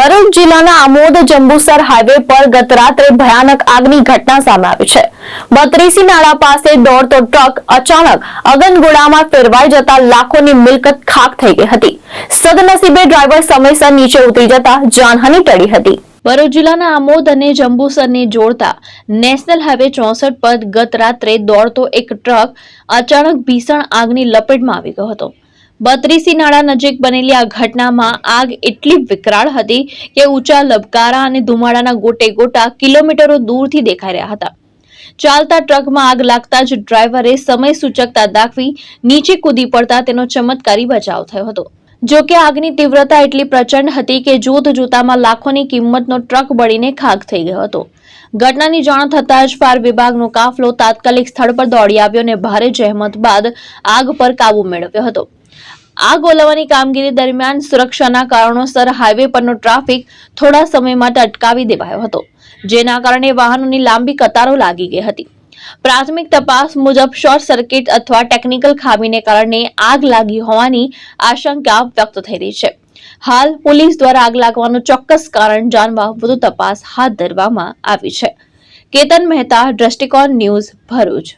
ભરૂચ જિલ્લાના આમોદ જંબુસર હાઈવે પર ગત રાત્રે ભયાનક આગની ઘટના સામે આવી છે। બત્રીસી નાળા પાસે દોડતો ટ્રક અચાનક અગનગોળામાં ફેરવાઈ જતા લાખોની મિલકત ખાક થઈ ગઈ હતી। સદનસીબે ડ્રાઈવર સમયસર નીચે ઉતરી જતા જાનહાનિ ટળી હતી। ભરૂચ જિલ્લાના આમોદ અને જંબુસરને જોડતા નેશનલ હાઈવે 64 પર ગત રાત્રે દોડતો એક ટ્રક અચાનક ભીષણ આગની લપેટમાં આવી ગયો હતો। બત્રીસી નાળા નજીક બનેલી આ ઘટનામાં આગ એટલી વિકરાળ હતી કે ઊંચા લબકારા અને ધુમાડાના ગોટે ગોટા કિલોમીટરો દૂરથી દેખાઈ રહ્યા હતા। ચાલતા ટ્રકમાં આગ લાગતા જ ડ્રાઈવરે સમય સૂચકતા દાખવી નીચે કૂદી પડતા તેનો ચમત્કારી બચાવ થયો હતો। જો કે આગની તીવ્રતા એટલી પ્રચંડ હતી કે જોત જોતામાં લાખોની કિંમતનો ટ્રક બળીને ખાક થઈ ગયો હતો। ઘટનાની જાણ થતાં જ ફાયર વિભાગનો કાફલો તાત્કાલિક સ્થળ પર દોડી આવ્યો અને ભારે જહેમત બાદ આગ પર કાબુ મેળવ્યો હતો। આગ ઓલવવાની કામગીરી દરમિયાન સુરક્ષાના કારણોસર હાઈવે પરનો ટ્રાફિક થોડા સમય માટે અટકાવી દેવાયો હતો, જેના કારણે વાહનોની લાંબી કતારો લાગી ગઈ હતી। પ્રાથમિક તપાસ મુજબ શોર્ટ સર્કિટ અથવા ટેકનિકલ ખામીને કારણે આગ લાગી હોવાની આશંકા વ્યક્ત થઈ રહી છે। હાલ પોલીસ દ્વારા આગ લાગવાનું ચોક્કસ કારણ જાણવા વધુ તપાસ હાથ ધરવામાં આવી છે। કેતન મહેતા, દ્રષ્ટિકોણ ન્યૂઝ, ભરૂચ।